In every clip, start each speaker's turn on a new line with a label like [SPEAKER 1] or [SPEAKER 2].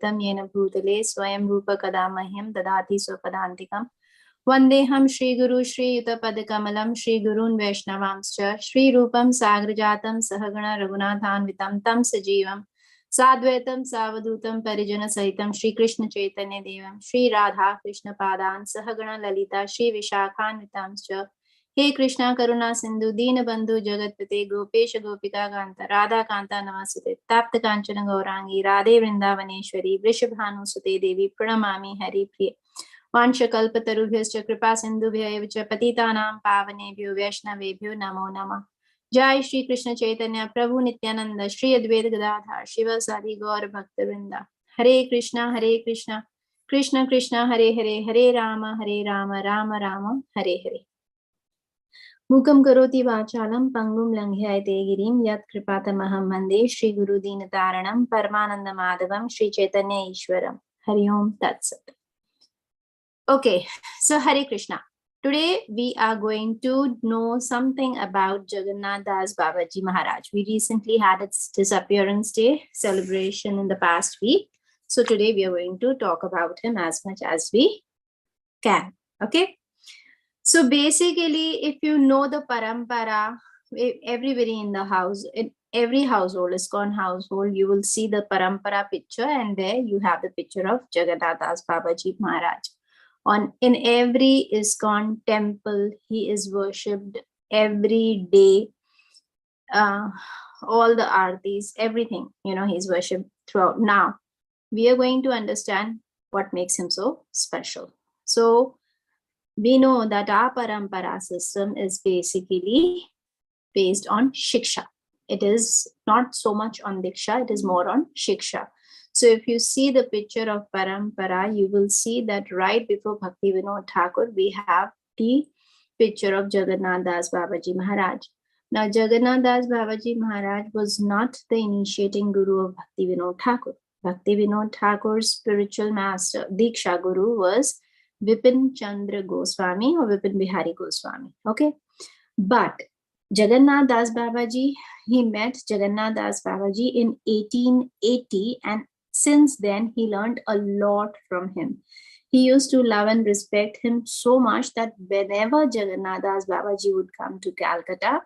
[SPEAKER 1] व्यक्तं येन भूतले स्वयं रूप कदा मह्यं ददाति स्वपदान्तिकम् वन्देऽहं श्रीगुरु श्रीयुतपदकमलं श्रीगुरून् वैष्णवांश्च श्रीरूपं साग्रजातं सहगण रघुनाथान्वितं तं सजीवं साद्वैतं सावधूतं परिजनसहितं श्रीकृष्ण चैतन्य देवं श्री राधा कृष्ण पादान् सहगण ललिता श्री विशाखान्वितांश्च हे कृष्णा करुणा सिंधु दीनबंधु जगतपते गोपेश गोपिका कांता राधा कांता नमस्ते ताप्त कांचन गौरांगी राधे वृंदावनेश्वरी वृषभानुसुते देवी प्रणमामि हरिप्रिये वांशकल्पतरुभ्यश्च कृपा सिंधुभ्यैव च पतितानां पावनेभ्यो वैष्णवेभ्यो नमो नमः। जय श्री कृष्ण चैतन्य प्रभु नित्यानंद श्री अद्वैत गदाधर शिव सादि गौर भक्तवृंदा। हरे कृष्णा कृष्ण कृष्ण हरे हरे हरे राम राम राम हरे हरे। मूकं करोति वाचालं पंगुं लंघ्यते गिरिं यत्कृपातमहं वन्दे श्रीगुरुदीनतारणं परमानन्दमाधवं श्रीचैतन्य ईश्वरं। हरि ओम तत्सत्। Okay, so Hare Krishna. Today we are going to know something about Jagannath Das Babaji Maharaj. We recently had its disappearance day celebration in the past week. So today we are going to talk about him as much as we can. Okay. So basically, if you know the parampara, everybody in the house, in every household, ISKCON household, you will see the parampara picture, and there you have the picture of Jagannath Das Babaji Maharaj. In every ISKCON temple, he is worshipped every day. All the aartis, everything, he's worshipped throughout. Now, we are going to understand what makes him so special. So, we know that our parampara system is basically based on shiksha. It is not so much on diksha, it is more on shiksha. So if you see the picture of parampara, you will see that right before Bhakti Vinod Thakur, we have the picture of Jagannath Das Babaji Maharaj. Now, Jagannath Das Babaji Maharaj was not the initiating guru of Bhakti Vinod Thakur. Bhakti Vinod Thakur's spiritual master, Diksha Guru, was Vipin Chandra Goswami or Vipin Bihari Goswami. Okay. But Jagannath Das Babaji, he met Jagannath Das Babaji in 1880, and since then he learned a lot from him. He used to love and respect him so much that whenever Jagannath Das Babaji would come to Calcutta,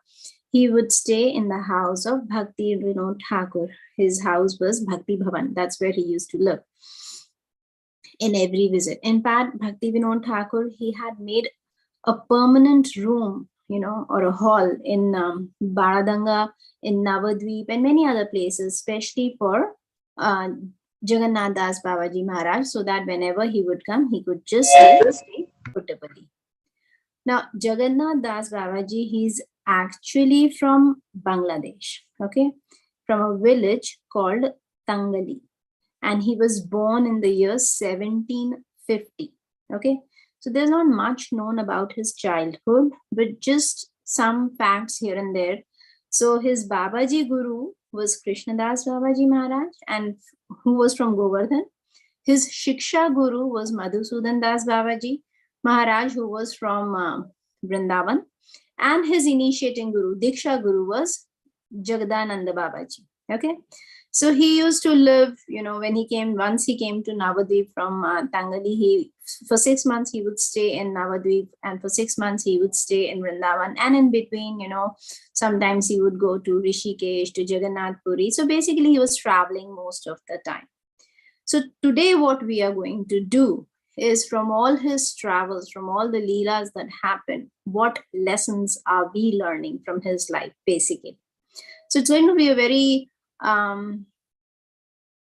[SPEAKER 1] he would stay in the house of Bhakti Vinod Thakur. His house was Bhakti Bhavan. That's where he used to live in every visit. In fact, Bhakti Vinod Thakur, he had made a permanent room, or a hall in Baradanga, in Navadvip, and many other places, especially for Jagannath Das Babaji Maharaj, so that whenever he would come, he could just stay comfortably. Now, Jagannath Das Babaji, he's actually from Bangladesh, okay, from a village called Tangali. And he was born in the year 1750, okay. So there's not much known about his childhood, but just some facts here and there. So his Babaji Guru was Krishnadas Babaji Maharaj, and who was from Govardhan. His Shiksha Guru was Madhusudan Das Babaji Maharaj, who was from Vrindavan. And his initiating Guru, Diksha Guru, was Jagadananda Babaji. Okay. So he used to live, once he came to Navadvip from Tangali, for 6 months he would stay in Navadvip, and for 6 months he would stay in Vrindavan. And in between, sometimes he would go to Rishikesh, to Jagannath Puri. So basically he was traveling most of the time. So today what we are going to do is, from all his travels, from all the leelas that happened, what lessons are we learning from his life, basically. So it's going to be a very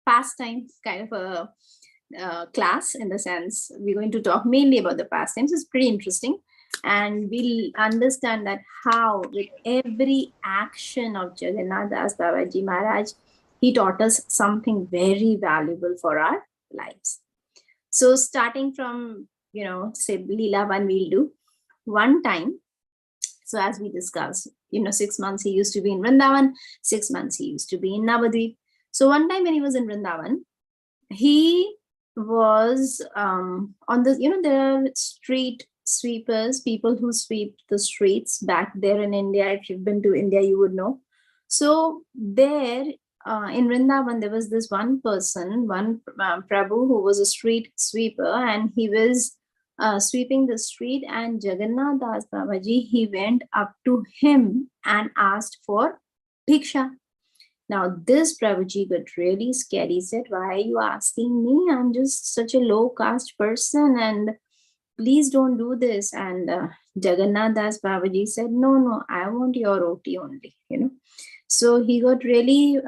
[SPEAKER 1] pastime kind of a class, in the sense we're going to talk mainly about the pastimes. It's pretty interesting, and we'll understand that how with every action of Jagannath Das Babaji Maharaj, he taught us something very valuable for our lives. So starting from, say Leela 1, we'll do one time. So as we discussed, 6 months he used to be in Vrindavan, 6 months he used to be in Navadvip. So one time when he was in Vrindavan, he was on the, there are street sweepers, people who sweep the streets back there in India. If you've been to India, you would know. So there in Vrindavan, there was this one person, one Prabhu who was a street sweeper, and he was sweeping the street, and Jagannath Das Babaji, he went up to him and asked for bhiksha. Now, this Prabhuji got really scared. He said, "Why are you asking me? I'm just such a low caste person, and please don't do this." And Jagannath Das Babaji said, No, I want your roti only, So he got really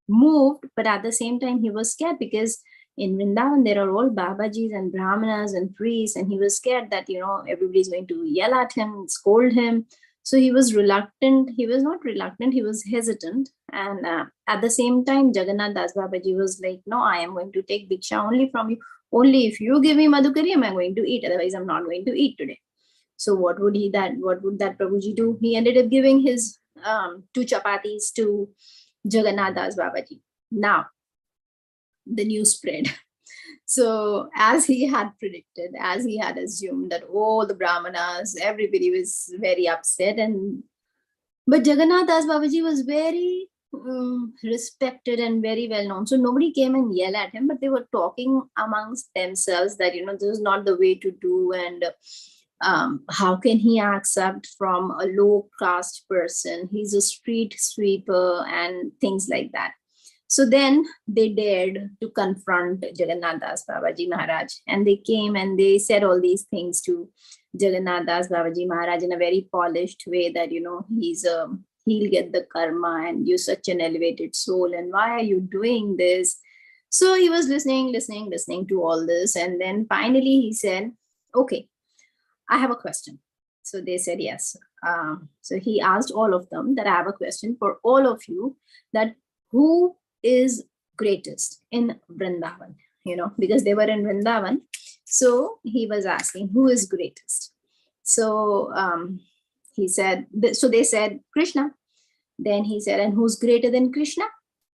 [SPEAKER 1] moved, but at the same time, he was scared because in Vrindavan, there are all Babajis and Brahmanas and priests, and he was scared that, everybody's going to yell at him, scold him. So he was reluctant. He was not reluctant, he was hesitant. And at the same time, Jagannath Das Babaji was like, "No, I am going to take bhiksha only from you. Only if you give me madhukari, am I going to eat. Otherwise, I'm not going to eat today." So what would that Prabhuji do? He ended up giving his 2 chapatis to Jagannath Das Babaji. Now, the news spread. So as he had predicted, as he had assumed, that all the Brahmanas, everybody was very upset. But Jagannath Das Babaji was very respected and very well known. So nobody came and yelled at him, but they were talking amongst themselves that, this is not the way to do. And how can he accept from a low caste person? He's a street sweeper and things like that. So then they dared to confront Jagannath Das Babaji Maharaj, and they came and they said all these things to Jagannath Das Babaji Maharaj in a very polished way that, he'll get the karma, and you're such an elevated soul, and why are you doing this? So he was listening to all this, and then finally he said, "Okay, I have a question." So they said yes. So he asked all of them that, "I have a question for all of you, that who is greatest in Vrindavan?" Because they were in Vrindavan. So he was asking, who is greatest? So he said, so they said, "Krishna." Then he said, "And who's greater than Krishna?"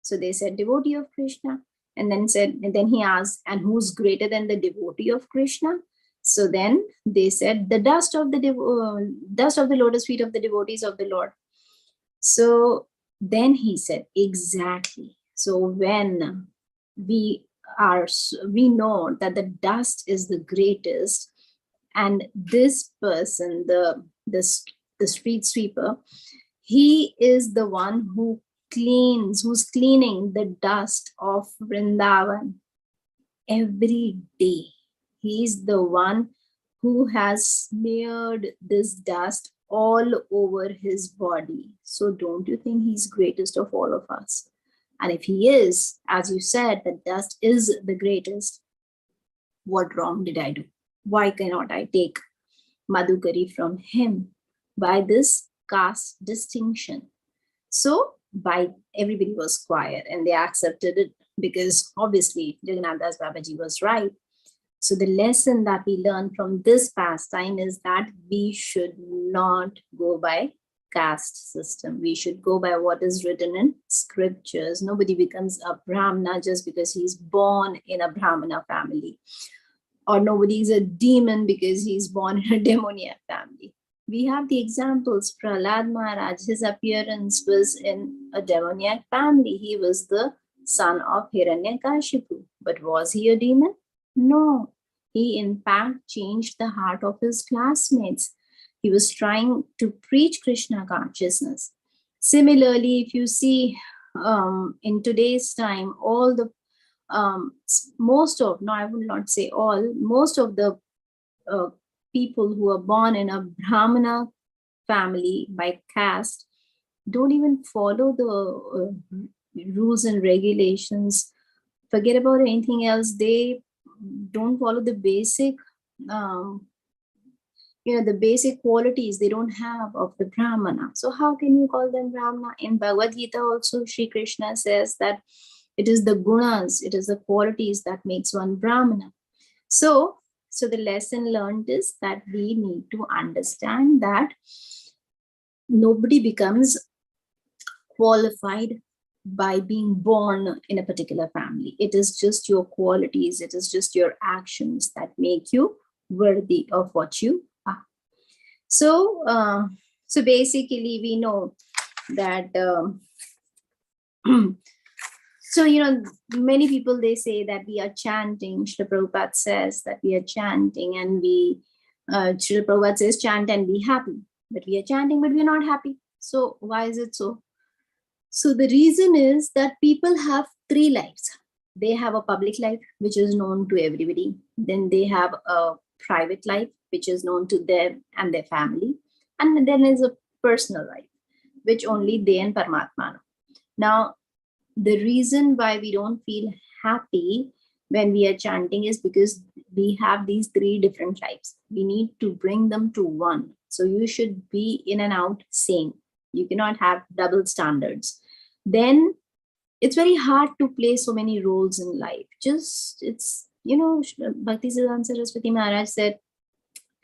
[SPEAKER 1] So they said, "Devotee of Krishna." And then he asked, "And who's greater than the devotee of Krishna?" So then they said, "The dust of the lotus feet of the devotees of the Lord." So then he said, "Exactly. So when we know that the dust is the greatest, and this person, the street sweeper, he is the one who's cleaning the dust of Vrindavan every day. He's the one who has smeared this dust all over his body. So don't you think he's greatest of all of us? And if he is, as you said, that dust is the greatest, what wrong did I do? Why cannot I take madhukari from him by this caste distinction?" So everybody was quiet and they accepted it, because obviously Jagannath Das Babaji was right. So the lesson that we learn from this pastime is that we should not go by caste system. We should go by what is written in scriptures. Nobody becomes a Brahmana just because he's born in a Brahmana family, or nobody is a demon because he's born in a demoniac family. We have the examples. Prahlad Maharaj, his appearance was in a demoniac family. He was the son of Hiranyakashipu. But was he a demon? No. He in fact changed the heart of his classmates. He was trying to preach Krishna consciousness. Similarly, if you see in today's time, all the most of the people who are born in a Brahmana family by caste don't even follow the rules and regulations. Forget about anything else. They don't follow the basic the basic qualities they don't have of the Brahmana. So how can you call them Brahmana? In Bhagavad Gita also, Sri Krishna says that it is the gunas, it is the qualities that makes one Brahmana. So the lesson learned is that we need to understand that nobody becomes qualified by being born in a particular family. It is just your qualities, it is just your actions that make you worthy of what you are. So basically we know that So, many people, they say that we are chanting. Srila Prabhupada says that we are chanting, and Srila Prabhupada says chant and be happy. But we are chanting, but we are not happy. So why is it so? So the reason is that people have three lives. They have a public life, which is known to everybody. Then they have a private life, which is known to them and their family. And then there's a personal life, which only they and Paramatma know. Now, the reason why we don't feel happy when we are chanting is because we have these three different lives. We need to bring them to one. So you should be in and out same. You cannot have double standards. Then it's very hard to play so many roles in life. Bhaktisiddhanta Saraswati Maharaj said,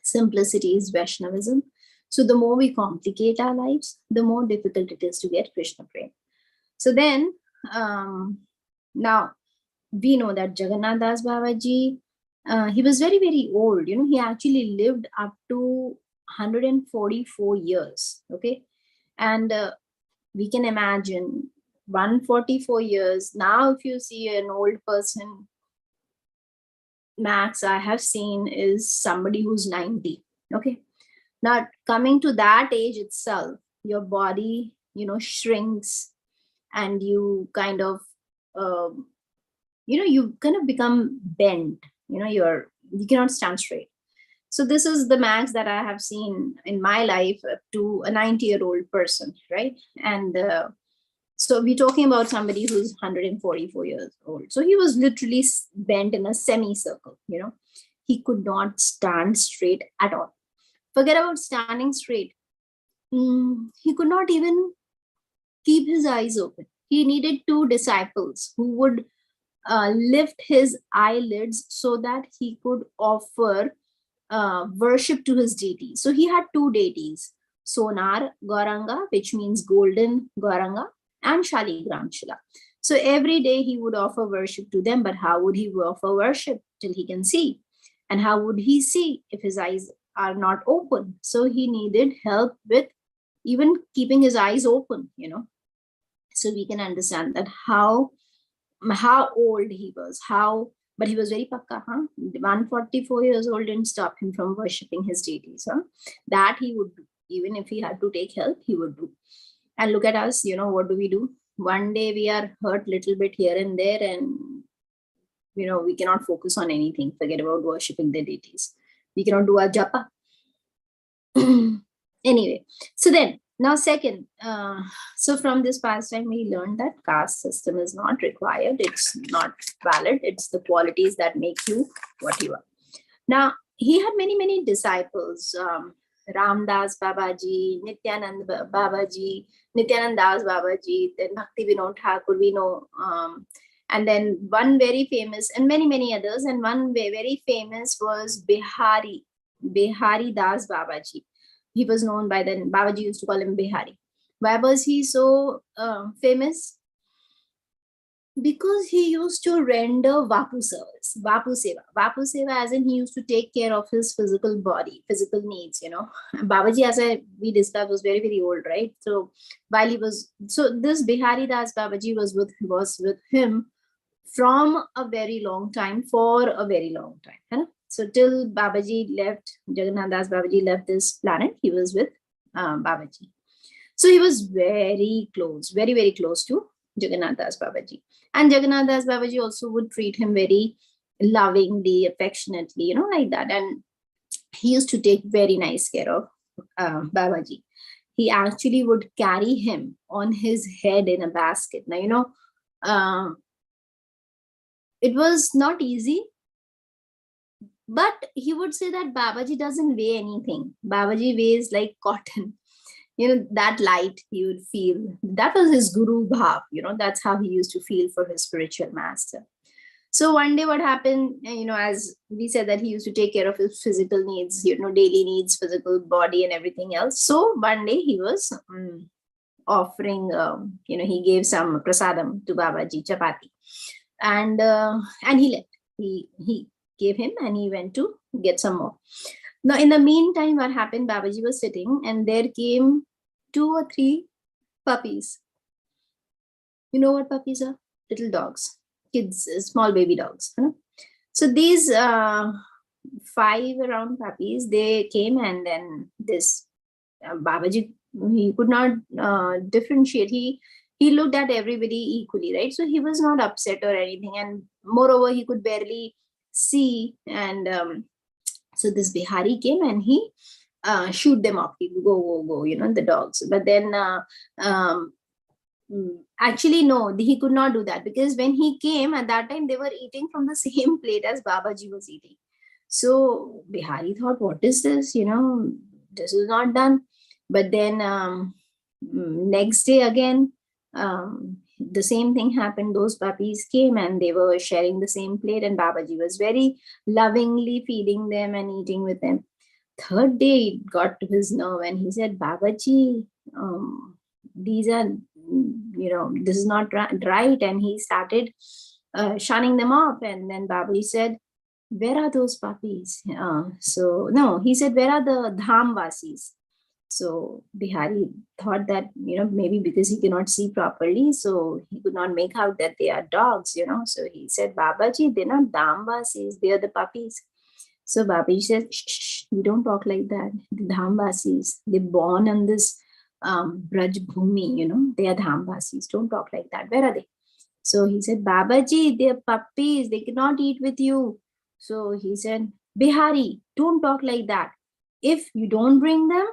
[SPEAKER 1] simplicity is Vaishnavism. So the more we complicate our lives, the more difficult it is to get Krishna prema. So then, now we know that Jagannath Das Babaji, he was very, very old. He actually lived up to 144 years. Okay. And we can imagine 144 years. Now, if you see an old person, max I have seen is somebody who's 90. Okay. Now, coming to that age itself, your body, shrinks, and you kind of, you kind of become bent. You cannot stand straight. So this is the max that I have seen in my life to a 90-year-old person, right? And so we're talking about somebody who's 144 years old. So he was literally bent in a semicircle. He could not stand straight at all. Forget about standing straight. He could not even keep his eyes open. He needed two disciples who would lift his eyelids so that he could offer worship to his deity. So he had two deities, Sonar Gauranga, which means golden Gauranga, and Shaligram Shila. So every day he would offer worship to them, but how would he offer worship till he can see? And how would he see if his eyes are not open? So he needed help with even keeping his eyes open, So we can understand that how old he was, but he was very pakka, 144 years old didn't stop him from worshipping his deities. That he would do. Even if he had to take help, he would do. And look at us, what do we do? One day we are hurt little bit here and there, and we cannot focus on anything. Forget about worshipping the deities. We cannot do our japa. Anyway, so then, now second, so from this pastime, we learned that caste system is not required. It's not valid. It's the qualities that make you what you are. Now, he had many, many disciples. Ramdas Babaji, Nityanand Babaji, Nityanand Das Babaji, then Bhakti Vinod Thakur, we know. And then one very famous, and many, many others. And one very famous was Bihari Das Babaji. He was known by then, Babaji used to call him Bihari. Why was he so famous? Because he used to render Vapu service, Vapu Seva as in he used to take care of his physical body, physical needs, Babaji, as we discussed, was very, very old, right? So while this Bihari Das Babaji was with him from a very long time, for a very long time. Huh? So till Babaji left, Jagannath Das Babaji left this planet, he was with Babaji. So he was very close, very, very close to Jagannath Das Babaji. And Jagannath Das Babaji also would treat him very lovingly, affectionately, like that. And he used to take very nice care of Babaji. He actually would carry him on his head in a basket. Now, it was not easy, but he would say that Babaji doesn't weigh anything. Babaji weighs like cotton. That light he would feel. That was his guru bhav. That's how he used to feel for his spiritual master. So one day what happened, as we said that he used to take care of his physical needs, daily needs, physical body and everything else. So one day he was offering, he gave some prasadam to Babaji, chapati. And he left. He gave him and he went to get some more. Now, in the meantime, what happened, Babaji was sitting and there came 2 or 3 puppies. You know what puppies are? little dogs, kids, small baby dogs. So these 5 around puppies, they came, and then this Babaji, he could not differentiate. He looked at everybody equally, right? So he was not upset or anything, and moreover, he could barely see. And so this Bihari came, and he shoot them off. He would go, the dogs. But then actually, no, he could not do that, because when he came at that time, they were eating from the same plate as Babaji was eating. So Bihari thought, what is this? This is not done. But then next day again, the same thing happened. Those puppies came, and they were sharing the same plate, and Babaji was very lovingly feeding them and eating with them. Third day, it got to his nerve, and he said, Babaji, these are, this is not right. And he started shunning them off. And then Babaji said, where are those puppies? So no, he said, where are the dham vasis? So Bihari thought that, maybe because he cannot see properly, so he could not make out that they are dogs, So he said, Babaji, they're not dham vasis, they are the puppies. So Babaji said, shh, we don't talk like that. The dham vasis, they're born on this Braj Bhumi, they are dham vasis. Don't talk like that. Where are they? So he said, Babaji, they're puppies, they cannot eat with you. So he said, Bihari, don't talk like that. If you don't bring them,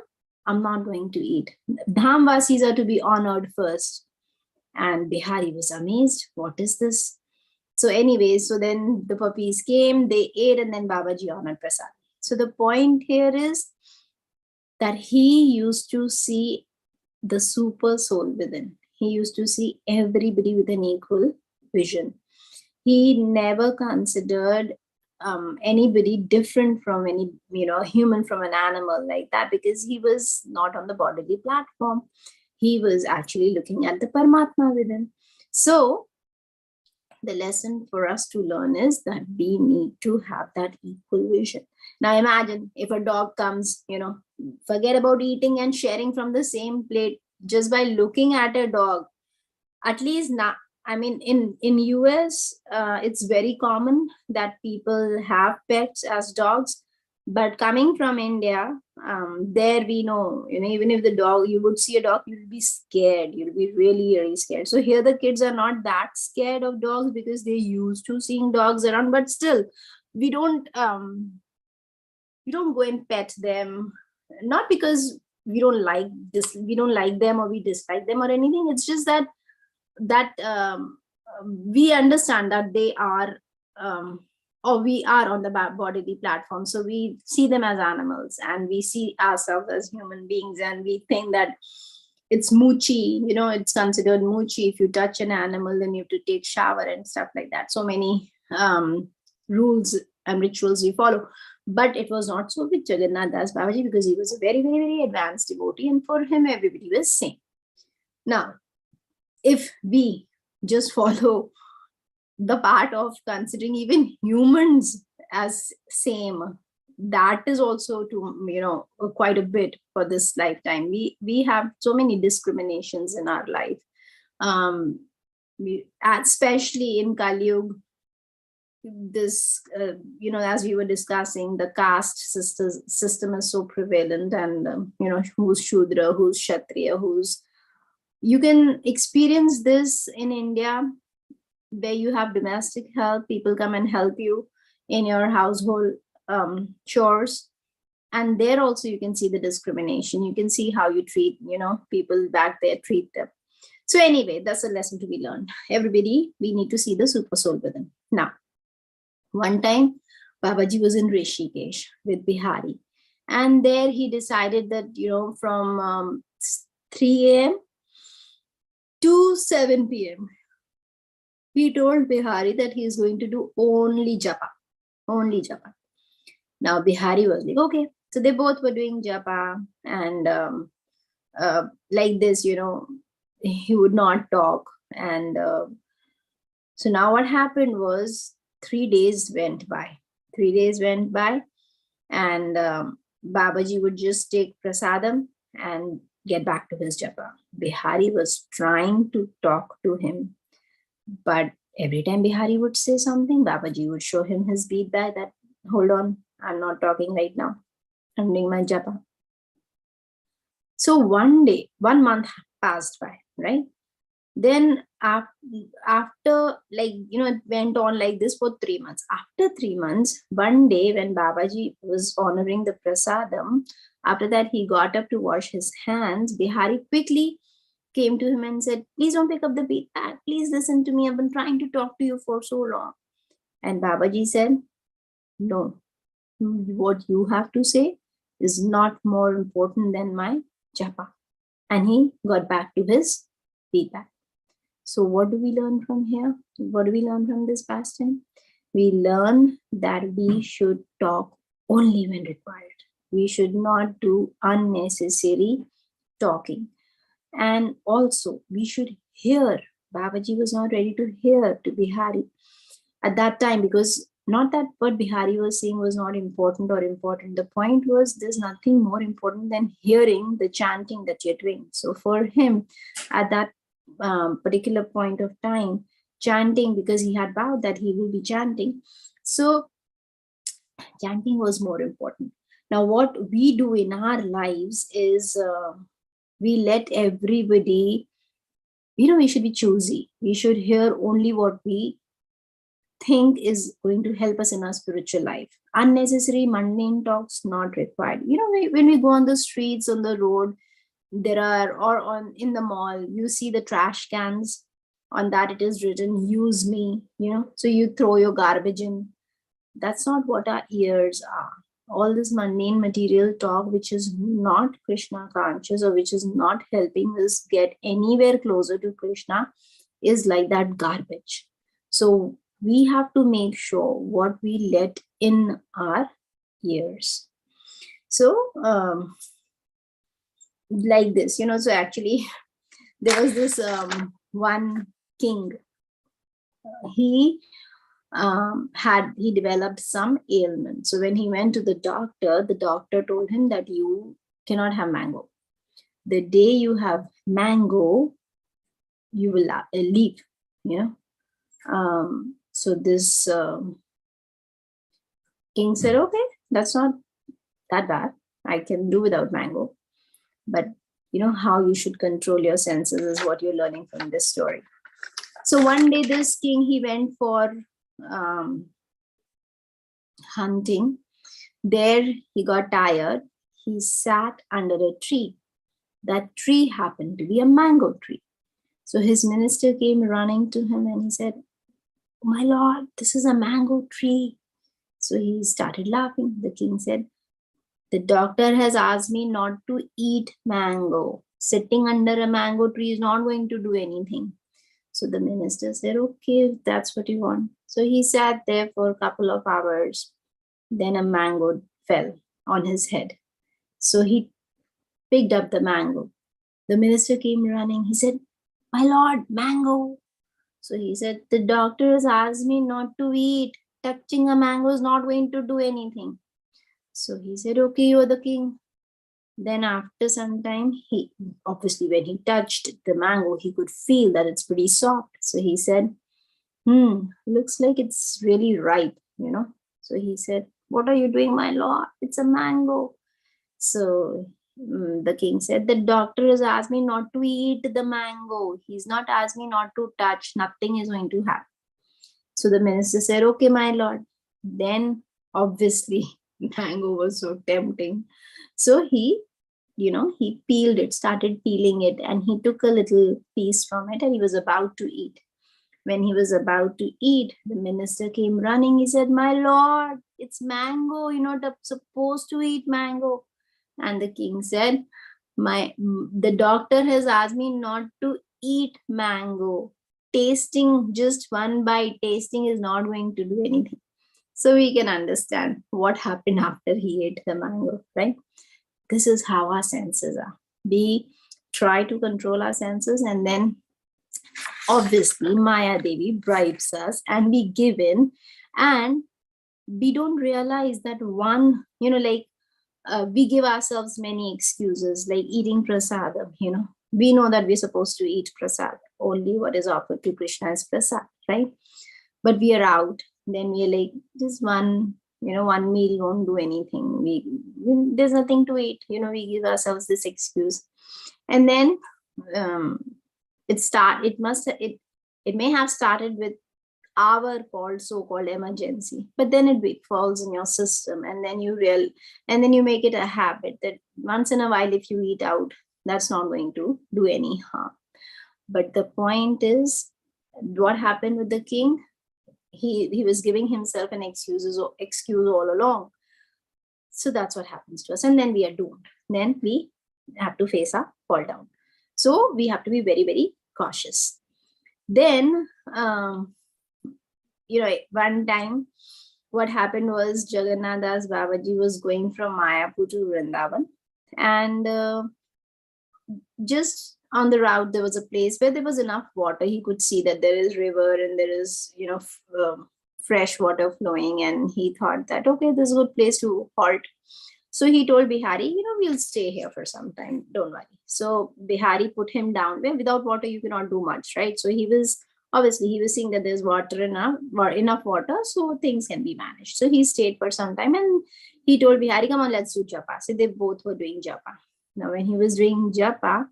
[SPEAKER 1] I'm not going to eat. Dhamvasis are to be honored first. And Bihari was amazed. What is this? So anyway, so then the puppies came, they ate, and then Babaji honored Prasad. So the point here is that he used to see the super soul within. He used to see everybody with an equal vision. He never considered anybody different from any, human from an animal like that, because he was not on the bodily platform. He was actually looking at the Paramatma within. So the lesson for us to learn is that we need to have that equal vision. Now imagine if a dog comes, forget about eating and sharing from the same plate. Just by looking at a dog, at least now, I mean, in US, it's very common that people have pets as dogs. But coming from India, there we know, even if the dog, you would see a dog, you'll be scared. You'll be really, really scared. So here the kids are not that scared of dogs because they're used to seeing dogs around. But still, we don't go and pet them. Not because we don't like them or we dislike them or anything. It's just that we understand that they are or we are on the bodily platform, so we see them as animals and we see ourselves as human beings, and we think that it's moochie, it's considered moochie if you touch an animal, then you have to take shower and stuff like that. So many rules and rituals we follow. But it was not so with Jagannath Das Babaji, because he was a very, very, very advanced devotee, and for him everybody was same. Now if we just follow the part of considering even humans as same, that is also to quite a bit for this lifetime. We have so many discriminations in our life, especially in Kali Yuga. This as we were discussing, the caste system is so prevalent, and who's Shudra, who's Kshatriya, you can experience this in India, where you have domestic help. People come and help you in your household chores. And there also you can see the discrimination. You can see how you treat, people back there, treat them. So anyway, that's a lesson to be learned. Everybody, we need to see the super soul within. Now, one time, Babaji was in Rishikesh with Bihari. And there he decided that, from 3 a.m. to 7 p.m., he told Bihari that he is going to do only japa. Only japa. Now Bihari was like, okay. So they both were doing japa, and like this, he would not talk. And so now what happened was 3 days went by. 3 days went by, and Babaji would just take prasadam and get back to his japa. Bihari was trying to talk to him, But every time Bihari would say something, Babaji would show him his bead bag that, hold on, I'm not talking right now. I'm doing my japa. So one day, 1 month passed by, right? Then after like, it went on like this for 3 months. After 3 months, one day when Babaji was honoring the prasadam, after that he got up to wash his hands. Bihari quickly came to him and said, please don't pick up the bead bag. Please listen to me. I've been trying to talk to you for so long. And Babaji said, no, what you have to say is not more important than my japa. And he got back to his bead bag. So what do we learn from here? What do we learn from this pastime? We learn that we should talk only when required. We should not do unnecessary talking. And also, we should hear. Babaji was not ready to hear to Bihari at that time, because not that what Bihari was saying was not important or important. The point was there's nothing more important than hearing the chanting that you're doing. So for him, at that particular point of time, chanting, because he had vowed that he will be chanting, so chanting was more important. Now what we do in our lives is we let everybody, we should be choosy. We should hear only what we think is going to help us in our spiritual life. Unnecessary mundane talks not required. When we go on the streets, on the road, there are, or on in the mall, you see the trash cans. On that it is written, use me, so you throw your garbage in. That's not what our ears are. All this mundane material talk, which is not Krishna conscious, or which is not helping us get anywhere closer to Krishna, is like that garbage. So we have to make sure what we let in our ears. So like this, so actually there was this one king. He developed some ailment. So when he went to the doctor told him that you cannot have mango. The day you have mango, you will leave. So this king said, okay, that's not that bad. I can do without mango. But how you should control your senses is what you're learning from this story. So one day this king, he went for hunting. There he got tired. He sat under a tree. That tree happened to be a mango tree. So his minister came running to him and he said, my lord, this is a mango tree. So he started laughing. The king said, the doctor has asked me not to eat mango. Sitting under a mango tree is not going to do anything. So the minister said, okay, if that's what you want. So he sat there for a couple of hours. Then a mango fell on his head. So he picked up the mango. The minister came running. He said, my lord, mango. So he said, the doctor has asked me not to eat. Touching a mango is not going to do anything. So he said, okay, you're the king. Then after some time, he obviously when he touched the mango, he could feel that it's pretty soft. So he said, looks like it's really ripe, So he said, what are you doing, my lord? It's a mango. So the king said, the doctor has asked me not to eat the mango. He's not asked me not to touch. Nothing is going to happen. So the minister said, okay, my lord. Then obviously mango was so tempting. So he peeled it, started peeling it, and he took a little piece from it and he was about to eat. When he was about to eat, the minister came running. He said, my lord, it's mango. You're not supposed to eat mango. And the king said, the doctor has asked me not to eat mango. Tasting, just one bite, tasting is not going to do anything. So we can understand what happened after he ate the mango, right? This is how our senses are. We try to control our senses, and then obviously Maya Devi bribes us and we give in, and we don't realize that we give ourselves many excuses, like eating prasadam. We know that we're supposed to eat prasad. only what is offered to Krishna is prasad, right? But we are out, then we are like, just one, one meal won't do anything. There's nothing to eat, we give ourselves this excuse. And then it may have started with our so-called emergency, but then it falls in your system, and then you make it a habit that once in a while if you eat out, that's not going to do any harm. But the point is, what happened with the king? He was giving himself an excuse all along. So that's what happens to us, and then we are doomed. Then we have to face our fall down. So we have to be very, very cautious. Then one time what happened was, Jagannath Das Babaji was going from Mayapur to Vrindavan, and just on the route there was a place where there was enough water. He could see that there is river and there is fresh water flowing, and he thought that, okay, this is a good place to halt. So he told Bihari, we'll stay here for some time, don't worry. So Bihari put him down where without water you cannot do much, right? So he was seeing that there's enough water, so things can be managed. So he stayed for some time, and he told Bihari, come on, let's do japa. So they both were doing japa. Now when he was doing japa,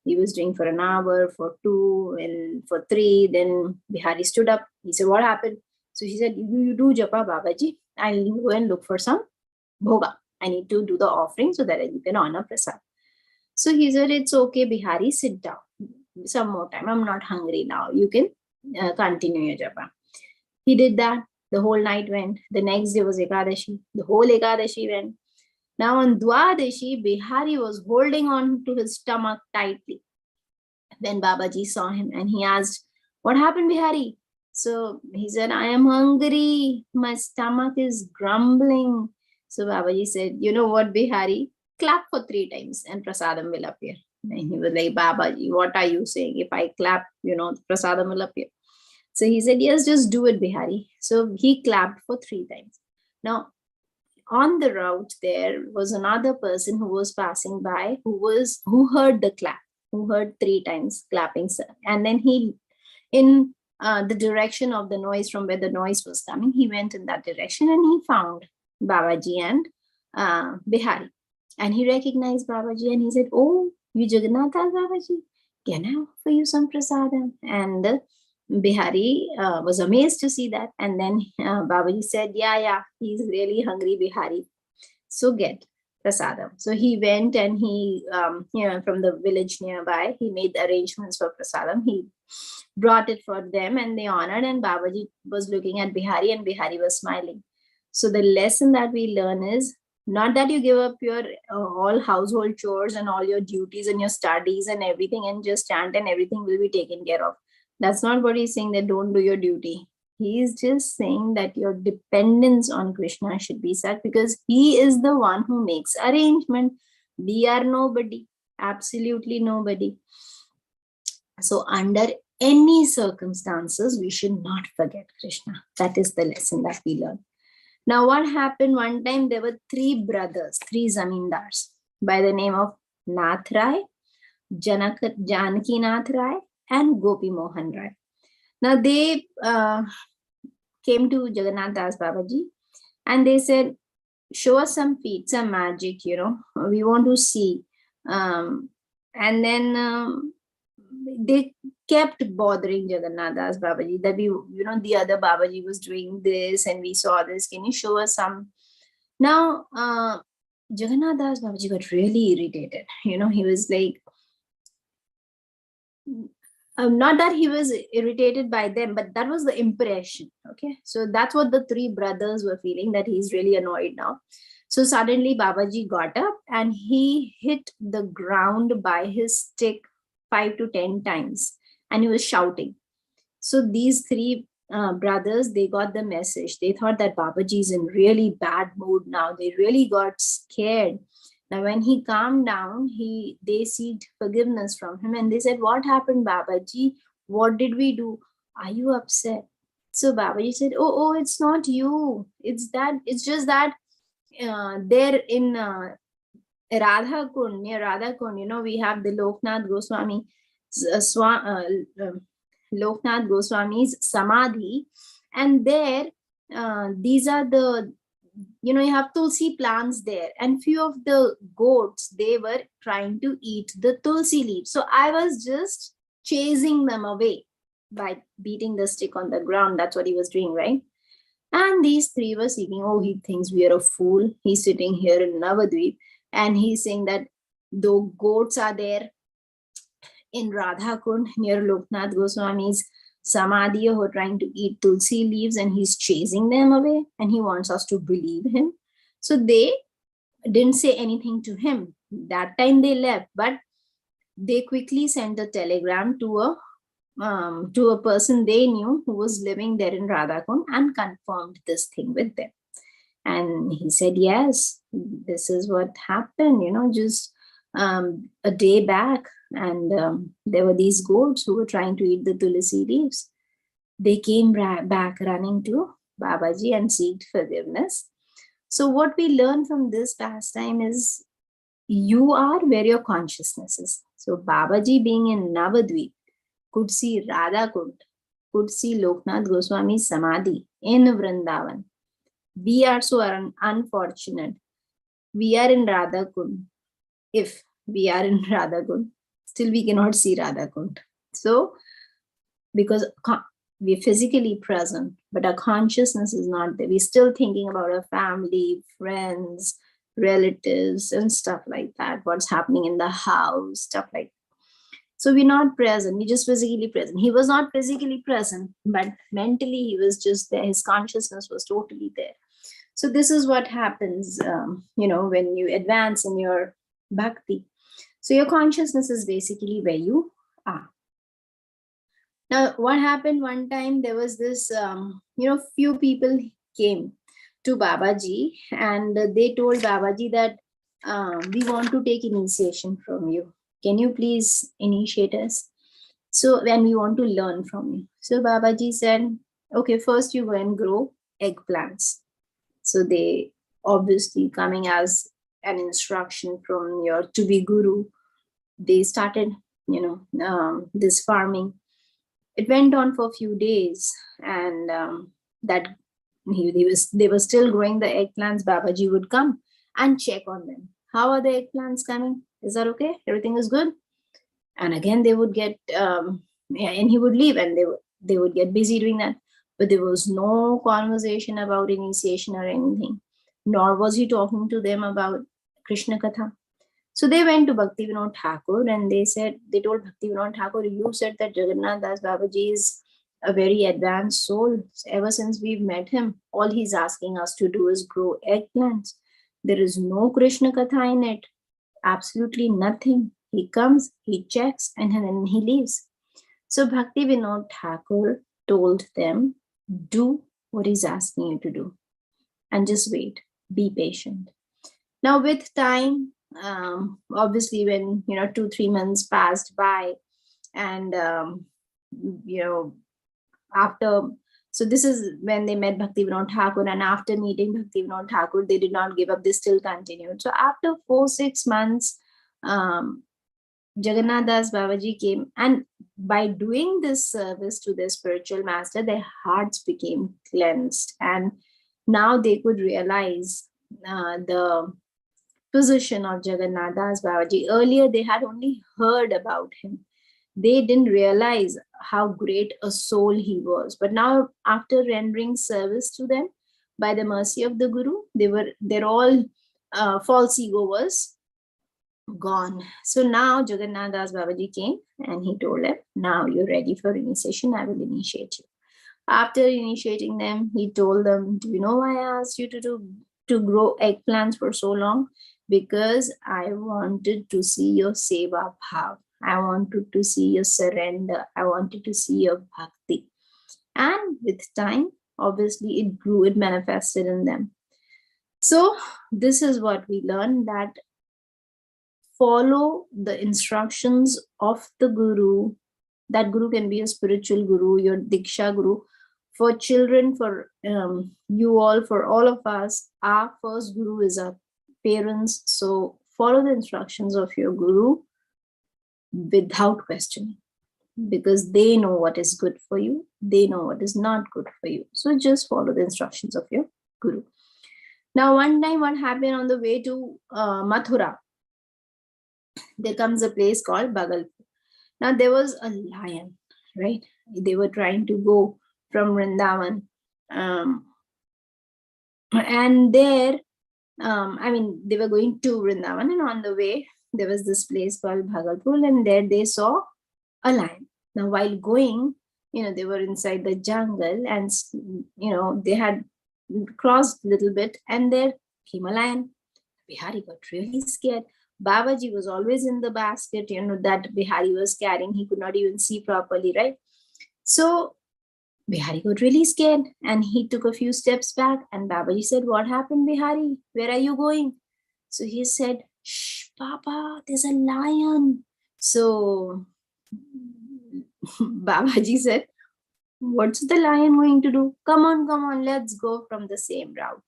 [SPEAKER 1] he was doing for an hour, for 2, and for 3. Then Bihari stood up. He said, what happened? So he said, you do japa, Babaji. I'll go and look for some bhoga. I need to do the offering so that you can honor prasad. So he said, it's okay, Bihari, sit down. Some more time. I'm not hungry now. You can continue your japa. He did that. The whole night went. The next day was Ekadashi. The whole Ekadashi went. Now on Dwadashi, Bihari was holding on to his stomach tightly. Then Babaji saw him and he asked, what happened, Bihari? So he said, I am hungry. My stomach is grumbling. So Babaji said, you know what, Bihari? Clap for 3 times and prasadam will appear. And he was like, Babaji, what are you saying? If I clap, prasadam will appear. So he said, yes, just do it, Bihari. So he clapped for 3 times. Now, on the route, there was another person who was passing by who heard the clap, who heard 3 times clapping. And then he, in the direction of the noise, from where the noise was coming, he went in that direction and he found Babaji and Bihari. And he recognized Babaji and he said, oh, you Jagannath Babaji, can I offer you some prasadam? And Bihari was amazed to see that. And then Babaji said, yeah, he's really hungry, Bihari. So get prasadam. So he went and he, from the village nearby, he made arrangements for prasadam. He brought it for them and they honored, and Babaji was looking at Bihari and Bihari was smiling. So the lesson that we learn is not that you give up your all household chores and all your duties and your studies and everything and just chant and everything will be taken care of. That's not what he's saying, that don't do your duty. He is just saying that your dependence on Krishna should be such, because he is the one who makes arrangement. We are nobody, absolutely nobody. So under any circumstances, we should not forget Krishna. That is the lesson that we learn. Now, what happened one time, there were 3 brothers, 3 zamindars by the name of Nath Rai, Janaki Nath Rai, and Gopi Mohan Rai. Now, they came to Jagannath Das Babaji and they said, show us some feats, some magic, we want to see. And then they kept bothering Jagannath Das Babaji that the other Babaji was doing this and we saw this. Can you show us some? Now, Jagannath Das Babaji got really irritated. He was like, not that he was irritated by them, but that was the impression. Okay, so that's what the 3 brothers were feeling, that he's really annoyed now. So suddenly Babaji got up and he hit the ground by his stick 5 to 10 times and he was shouting. So these 3 brothers, they got the message. They thought that Babaji is in really bad mood now. They really got scared. Now, when he calmed down, they seeked forgiveness from him and they said, what happened, Babaji? What did we do? Are you upset? So Babaji said, oh, it's not you. It's just that there in Radha Kund, near Radha Kund, we have the Loknath Goswami. Loknath Goswami's Samadhi, and there these are the, you have tulsi plants there, and few of the goats, they were trying to eat the tulsi leaves. So I was just chasing them away by beating the stick on the ground. That's what he was doing, right? And these three were seeking, oh, he thinks we are a fool. He's sitting here in Navadvip and he's saying that though goats are there in Radhakund near Loknath Goswami's Samadhi, who are trying to eat tulsi leaves, and he's chasing them away and he wants us to believe him. So they didn't say anything to him. That time they left, but they quickly sent a telegram to a person they knew who was living there in Radhakund and confirmed this thing with them. And he said, yes, this is what happened, just a day back. And there were these goats who were trying to eat the tulsi leaves. They came back running to Babaji and sought forgiveness. So what we learn from this pastime is you are where your consciousness is. So Babaji, being in Navadvip, could see Radhakund, could see Loknath Goswami's Samadhi in Vrindavan. We are so unfortunate. We are in Radhakund. If we are in Radhakund, still we cannot see Radhakund. So, because we're physically present, but our consciousness is not there. We're still thinking about our family, friends, relatives, and stuff like that. What's happening in the house, stuff like that. So we're not present. We're just physically present. He was not physically present, but mentally he was just there. His consciousness was totally there. So this is what happens, when you advance in your bhakti. So your consciousness is basically where you are. Now, what happened one time, there was this, few people came to Babaji and they told Babaji that we want to take initiation from you. Can you please initiate us? So when we want to learn from you. So Babaji said, okay, first you go and grow eggplants. So they obviously, coming as an instruction from your to-be guru, they started, this farming. It went on for a few days, and that they were still growing the eggplants. Babaji would come and check on them. How are the eggplants coming? Is that okay? Everything is good? And again, they would get, and he would leave, and they would get busy doing that. But there was no conversation about initiation or anything, nor was he talking to them about Krishna Katha. So they went to Bhaktivinoda Thakur and they told Bhaktivinoda Thakur, you said that Jagannath Das Babaji is a very advanced soul. Ever since we've met him, all he's asking us to do is grow eggplants. There is no Krishna Katha in it. Absolutely nothing. He comes, he checks, and then he leaves. So Bhaktivinoda Thakur told them, do what he's asking you to do and just wait, be patient. Now with time, obviously when 2-3 months passed by, and after, so this is when they met Bhaktivinoda Thakur, and after meeting Bhaktivinoda Thakur, they did not give up, they still continued. So after 4-6 months, Jagannath Das Babaji came, and by doing this service to their spiritual master, their hearts became cleansed, and now they could realize the position of Jagannath Das Babaji. Earlier, they had only heard about him. They didn't realize how great a soul he was. But now, after rendering service to them, by the mercy of the Guru, their all false ego was gone. So now Jagannath Das Babaji came and he told them, now you're ready for initiation, I will initiate you. After initiating them, he told them, do you know why I asked you to grow eggplants for so long? Because I wanted to see your seva bhav. I wanted to see your surrender. I wanted to see your bhakti. And with time, obviously it grew, it manifested in them. So this is what we learn, that follow the instructions of the Guru. That Guru can be a spiritual Guru, your Diksha Guru. For children, for you all, for all of us, our first Guru is our parents. So follow the instructions of your Guru. without questioning, because they know what is good for you. They know what is not good for you. So just follow the instructions of your guru. Now, one time what happened on the way to Mathura, there comes a place called Bagalpur. Now, there was a lion, right? They were trying to go from Vrindavan. And there, they were going to Vrindavan, and on the way, there was this place called Bhagalpur, and there they saw a lion. Now, while going, they were inside the jungle, and, they had crossed a little bit, and there came a lion. Bihari got really scared. Babaji was always in the basket, that Bihari was carrying. He could not even see properly, right? So Bihari got really scared, and he took a few steps back, and Babaji said, "What happened, Bihari? Where are you going?" So he said, "Shh, Baba, there's a lion." So Babaji said, "What's the lion going to do? Come on, let's go from the same route."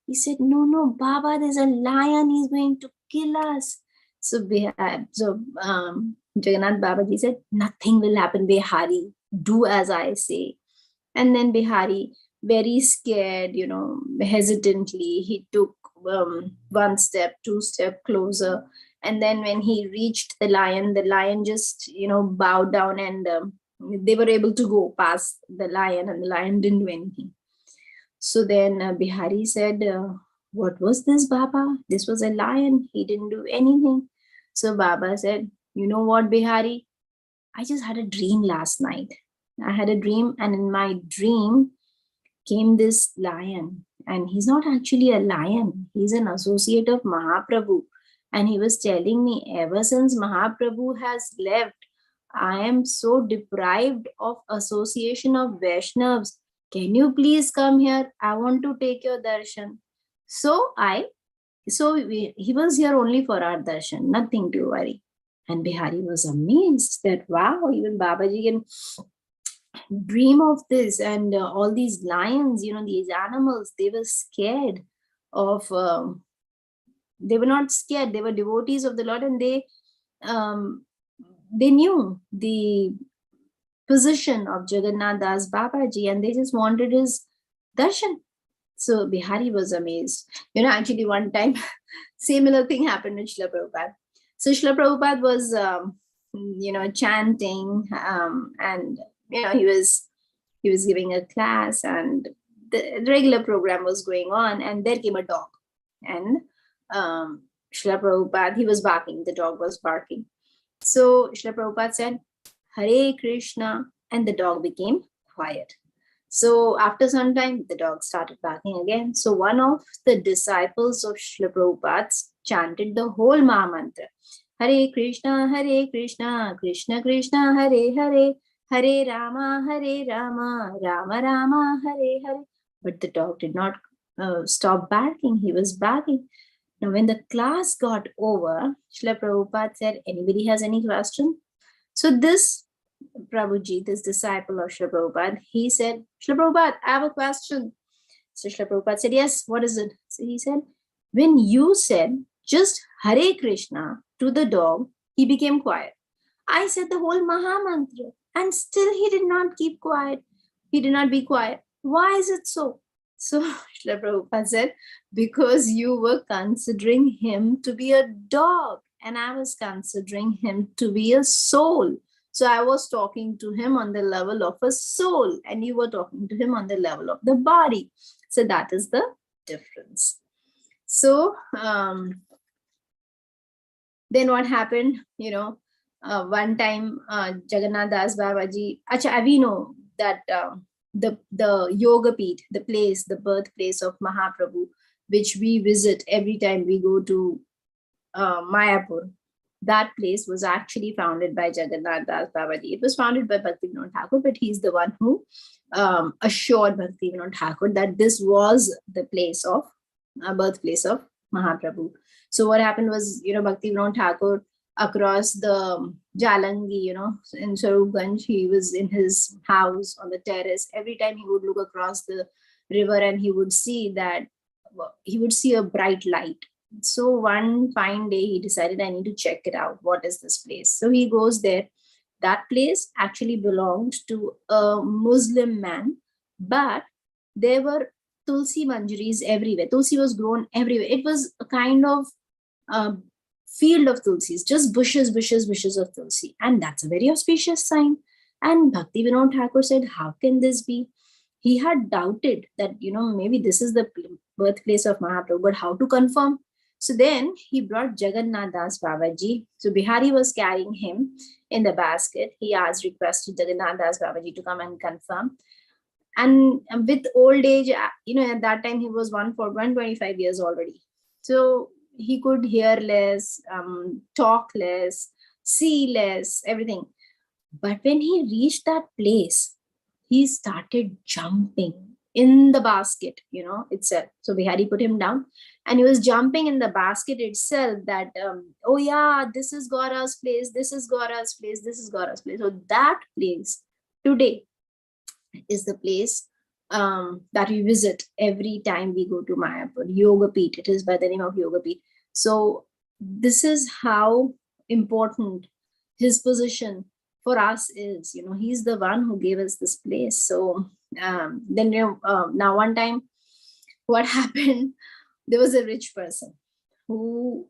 [SPEAKER 1] He said, "No, Baba, there's a lion. He's going to kill us." So Jagannath Babaji said, "Nothing will happen, Bihari. Do as I say." And then Bihari, very scared, hesitantly, he took one step, two step closer. And then when he reached the lion just, bowed down, and they were able to go past the lion, and the lion didn't do anything. So then Bihari said, "What was this, Baba? This was a lion. He didn't do anything." So Baba said, "You know what, Bihari? I just had a dream last night. I had a dream, and in my dream came this lion. And he's not actually a lion. He's an associate of Mahaprabhu. And he was telling me, ever since Mahaprabhu has left, I am so deprived of association of Vaishnavas. Can you please come here? I want to take your darshan." So he was here only for our darshan, nothing to worry. And Bihari was amazed that, wow, even Babaji can dream of this. And all these lions, these animals, they were scared of, they were not scared, they were devotees of the Lord, and they knew the position of Jagannath Das Babaji, and they just wanted his darshan. So Bihari was amazed. Actually one time, similar thing happened with Srila Prabhupada. So Srila Prabhupada was, chanting, and he was giving a class, and the regular program was going on, and there came a dog, and Srila Prabhupada, he was barking, the dog was barking. So Srila Prabhupada said, "Hare Krishna," and the dog became quiet. So after some time, the dog started barking again. So one of the disciples of Srila Prabhupada chanted the whole Mahamantra. "Hare Krishna, Krishna Krishna, Hare Hare, Hare Rama, Rama Rama, Hare Hare." But the dog did not stop barking. He was barking. Now, when the class got over, Srila Prabhupada said, "Anybody has any question?" So this Prabhuji, this disciple of Srila Prabhupada, he said, "Srila Prabhupada, I have a question." So Srila Prabhupada said, "Yes, what is it?" So he said, "When you said just Hare Krishna to the dog, he became quiet. I said the whole Mahamantra, and still he did not keep quiet. He did not be quiet. Why is it so?" So Srila Prabhupada said, "Because you were considering him to be a dog, and I was considering him to be a soul. So I was talking to him on the level of a soul, and you were talking to him on the level of the body. So that is the difference." So then what happened? One time Jagannath Das Babaji, we know that the Yoga Peeth, the place, the birthplace of Mahaprabhu, which we visit every time we go to Mayapur, that place was actually founded by Jagannath Das Babaji. It was founded by Bhaktivinoda Thakur, but he's the one who assured Bhaktivinoda Thakur that this was the place of birthplace of Mahaprabhu. So what happened was, Bhaktivinoda Thakur, across the Jalangi, in Sarupganj, he was in his house on the terrace. Every time he would look across the river, and he would see a bright light. So one fine day, he decided, I need to check it out. What is this place? So he goes there. That place actually belonged to a Muslim man, but there were tulsi manjaris everywhere. Tulsi was grown everywhere. It was a kind of uh, field of tulsis, just bushes, bushes, bushes of tulsi. And that's a very auspicious sign. And Bhakti Vinod Thakur said, how can this be? He had doubted that, maybe this is the birthplace of Mahaprabhu, but how to confirm? So then he brought Jagannath Das Babaji. So Bihari was carrying him in the basket. He asked, requested Jagannath Das Babaji to come and confirm. And with old age, at that time he was 125 years already. So he could hear less, talk less, see less, everything. But when he reached that place, he started jumping in the basket, itself. So Bihari put him down and he was jumping in the basket itself that, oh yeah, this is Gaura's place, this is Gaura's place, this is Gaura's place. So that place today is the place that we visit every time we go to Mayapur, Yoga Peeth. It is by the name of Yoga Peeth. So this is how important his position for us is. He's the one who gave us this place. So then, now one time, what happened? There was a rich person who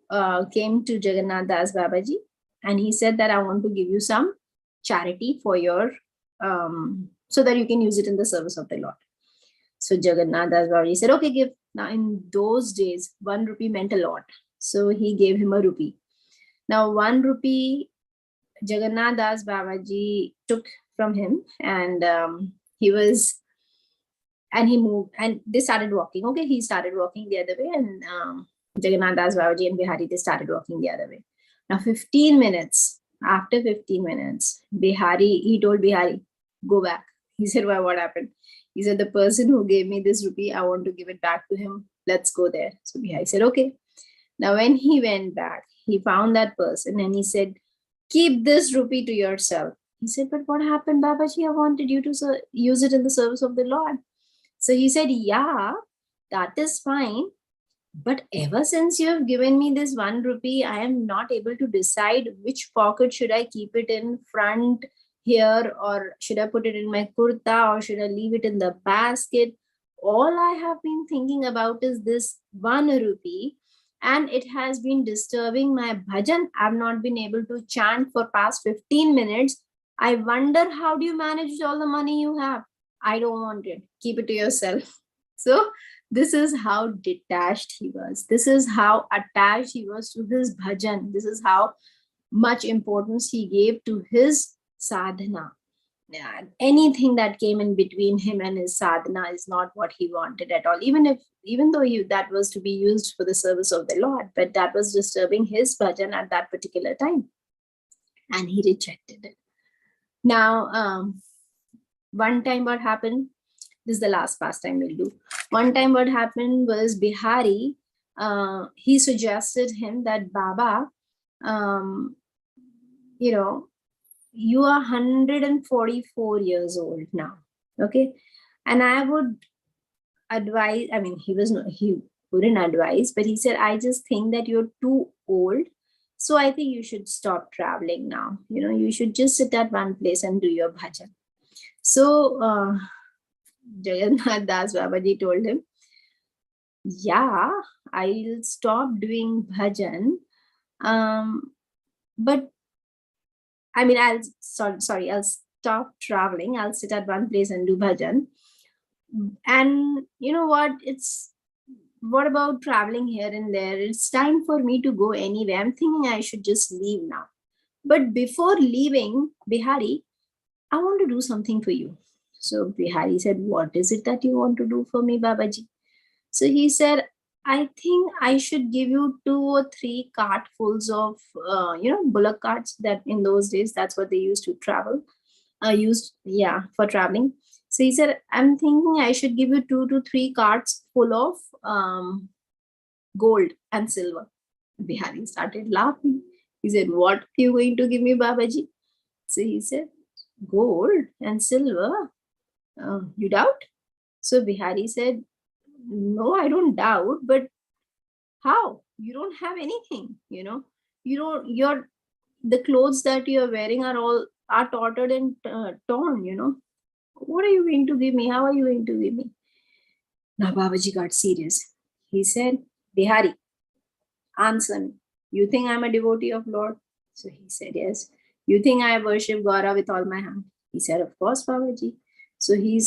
[SPEAKER 1] came to Jagannath Das Babaji, and he said that I want to give you some charity for your so that you can use it in the service of the Lord. So Jagannath Das Babaji said, okay, give. Now in those days, 1 rupee meant a lot. So he gave him a rupee. Now 1 rupee Jagannath Das Babaji took from him, and he moved and they started walking. Okay, he started walking the other way, and Jagannath Das Babaji and Bihari, they started walking the other way. Now 15 minutes, after 15 minutes, he told Bihari, go back. He said, why, what happened? He said, the person who gave me this rupee, I want to give it back to him. Let's go there. So Bihari said, okay. Now when he went back, he found that person and he said, keep this rupee to yourself. He said, but what happened, Babaji? I wanted you to use it in the service of the Lord. So he said, yeah, that is fine. But ever since you have given me this 1 rupee, I am not able to decide which pocket should I keep it in, front here, or should I put it in my kurta, or should I leave it in the basket? All I have been thinking about is this 1 rupee, and it has been disturbing my bhajan. I've not been able to chant for past 15 minutes. I wonder, how do you manage all the money you have? I don't want it. Keep it to yourself. So this is how detached he was. This is how attached he was to his bhajan. This is how much importance he gave to his sadhana. Anything that came in between him and his sadhana is not what he wanted at all. Even though that was to be used for the service of the Lord, but that was disturbing his bhajan at that particular time, and he rejected it. Now, one time what happened? This is the last pastime we'll do. One time what happened was Bihari, he suggested him that, Baba, you are 144 years old now. Okay. And I would advise, he wouldn't advise, but he said, I just think that you're too old. So I think you should stop traveling now. You should just sit at one place and do your bhajan. So Jagannath Das Babaji told him, yeah, I'll stop doing bhajan. But I'll stop traveling. I'll sit at one place and do bhajan. And you know what about traveling here and there? It's time for me to go anyway. I'm thinking I should just leave now. But before leaving, Bihari, I want to do something for you. So Bihari said, what is it that you want to do for me, Babaji? So he said, I think I should give you 2 or 3 cartfuls of, bullock carts. That in those days, that's what they used to travel, for traveling. So he said, I'm thinking I should give you 2 to 3 carts full of gold and silver. Bihari started laughing. He said, what are you going to give me, Babaji? So he said, gold and silver. You doubt? So Bihari said, no, I don't doubt, but How? You don't have anything, you don't, the clothes that you're wearing are tortured and torn, what are you going to give me? How are you going to give me? Now Babaji got serious. He said, Bihari, answer me. You think I'm a devotee of Lord? So he said, yes. You think I worship Gaura with all my heart? He said, of course, Babaji. So he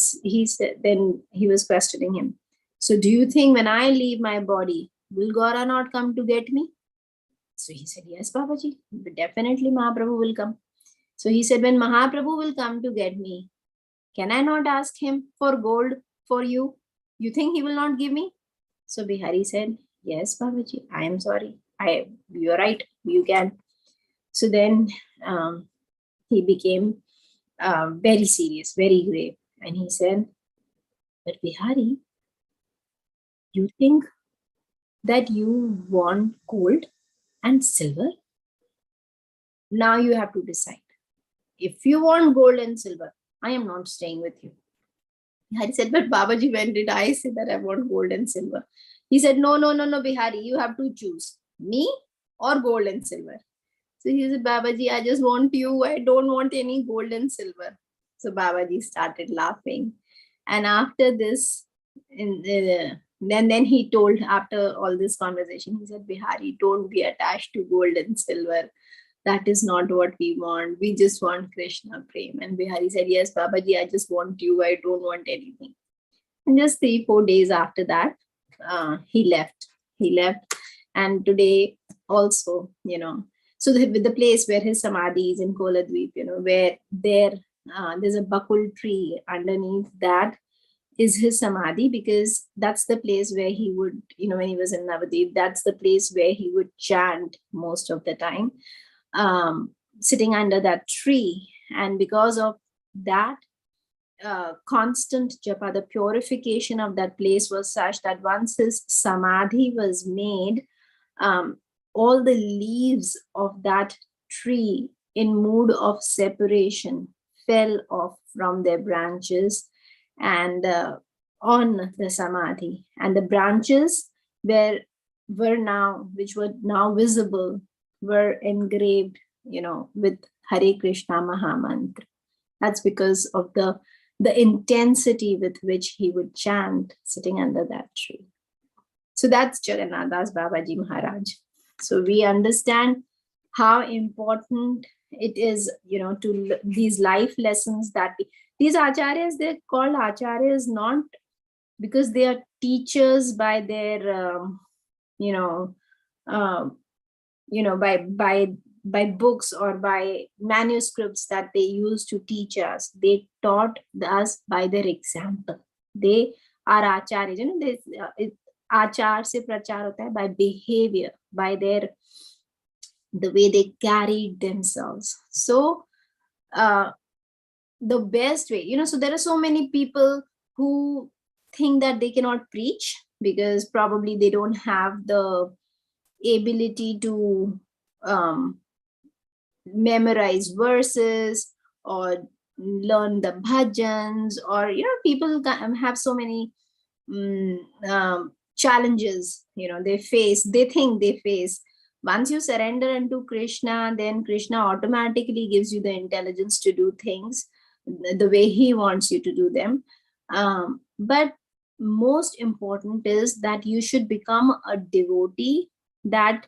[SPEAKER 1] said, then he was questioning him. So do you think when I leave my body, will Gaura not come to get me? So he said, yes, Babaji, definitely Mahaprabhu will come. So he said, when Mahaprabhu will come to get me, can I not ask him for gold for you? You think he will not give me? So Bihari said, yes, Babaji, I am sorry. You're right, you can. So then he became very serious, very grave. And he said, but Bihari, you think that you want gold and silver? Now you have to decide. If you want gold and silver, I am not staying with you. I said, but Babaji, when did I say that I want gold and silver? He said, no, Bihari, you have to choose me or gold and silver. So he said, Babaji, I just want you. I don't want any gold and silver. So Babaji started laughing. And after this, then he told, after all this conversation, he said, Bihari, don't be attached to gold and silver. That is not what we want. We just want Krishna Prem. And Bihari said, yes, Babaji, I just want you. I don't want anything. And just 3-4 days after that, he left. And today also, so the place where his samadhi is in Koladweep, where there's a bakul tree underneath that is his samadhi, because that's the place where he would, when he was in Navadvip, that's the place where he would chant most of the time, sitting under that tree. And because of that constant japa, the purification of that place was such that once his samadhi was made, all the leaves of that tree in mood of separation fell off from their branches and on the samadhi, and the branches which were now visible, were engraved, with Hare Krishna Mahamantra. That's because of the intensity with which he would chant sitting under that tree. So that's Jagannath Das Babaji Maharaj. So we understand how important it is, to these life lessons that these acharyas, they're called acharyas not because they are teachers by their, by books or by manuscripts that they used to teach us. They taught us by their example. They are acharyas. Achar se prachar hota hai by behavior, by the way they carried themselves. So the best way, so there are so many people who think that they cannot preach because probably they don't have the ability to memorize verses or learn the bhajans, or people have so many challenges they think they face. Once you surrender into Krishna, then Krishna automatically gives you the intelligence to do things the way he wants you to do them. But most important is that you should become a devotee, that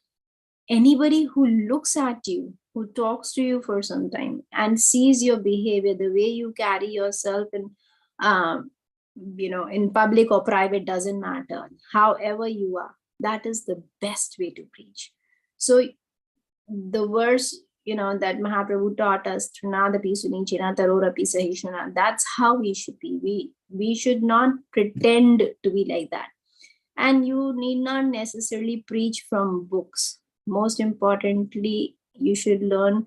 [SPEAKER 1] anybody who looks at you, who talks to you for some time and sees your behavior, the way you carry yourself in in public or private, doesn't matter, however you are, that is the best way to preach. So the verse that Mahaprabhu taught us, Trinadapi Sunichena Tarorapi Sahishana, that's how we should be. We should not pretend to be like that. And you need not necessarily preach from books. Most importantly, you should you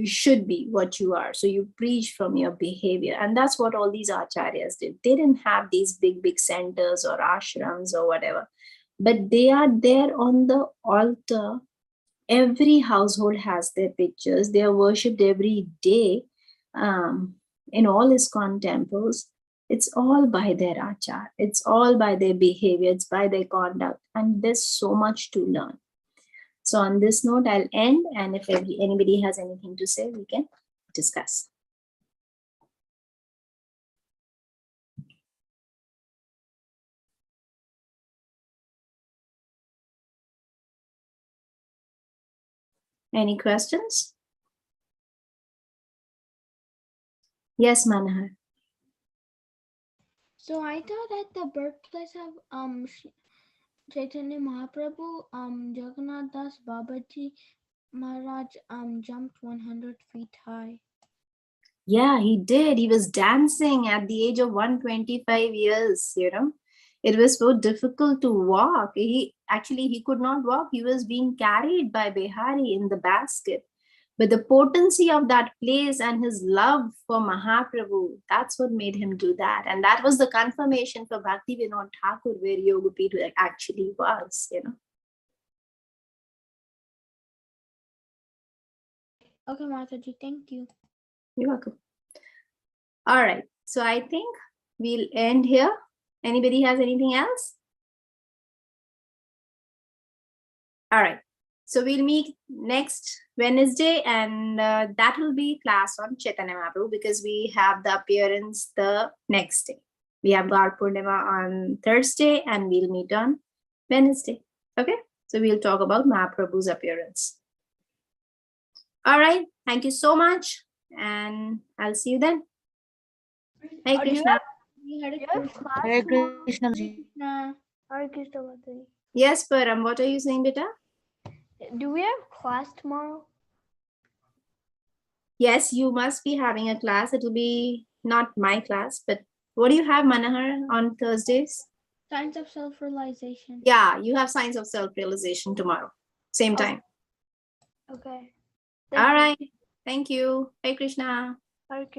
[SPEAKER 1] should be what you are. So you preach from your behavior. And that's what all these acharyas did. They didn't have these big centers or ashrams or whatever, but they are there on the altar. Every household has their pictures. They are worshipped every day in all ISKCON temples. It's all by their achar. It's all by their behavior. It's by their conduct. And there's so much to learn. So on this note, I'll end. And if anybody has anything to say, we can discuss. Any questions? Yes, Manahar.
[SPEAKER 2] So I thought at the birthplace of Chaitanya Mahaprabhu, Jagannath Das Babaji Maharaj jumped 100 feet high.
[SPEAKER 1] Yeah, he did. He was dancing at the age of 125 years, you know. It was so difficult to walk. He could not walk. He was being carried by Behari in the basket. But the potency of that place and his love for Mahaprabhu, that's what made him do that. And that was the confirmation for Bhakti Vinod Thakur, where Yogapith actually was, you know.
[SPEAKER 2] Okay, Mataji, thank you.
[SPEAKER 1] You're welcome. All right. So I think we'll end here. Anybody has anything else? All right. So we'll meet next Wednesday, and that will be class on Chaitanya Mahaprabhu, because we have the appearance the next day. We have Gar Purnima on Thursday, and we'll meet on Wednesday. Okay. So we'll talk about Mahaprabhu's appearance. All right. Thank you so much. And I'll see you then. Hey Krishna.
[SPEAKER 3] Hare Krishna.
[SPEAKER 2] Hare Krishna, Mataji.
[SPEAKER 1] Yes, Param. What are you saying, beta?
[SPEAKER 2] Do we have class tomorrow?
[SPEAKER 1] Yes, you must be having a class. It will be not my class, but what do you have, Manahar, on Thursdays?
[SPEAKER 2] Science of self-realization.
[SPEAKER 1] Yeah, you have Science of Self-Realization tomorrow. Same time.
[SPEAKER 2] Okay.
[SPEAKER 1] All right. Thank you. Hey, Krishna.
[SPEAKER 2] Hare Krishna.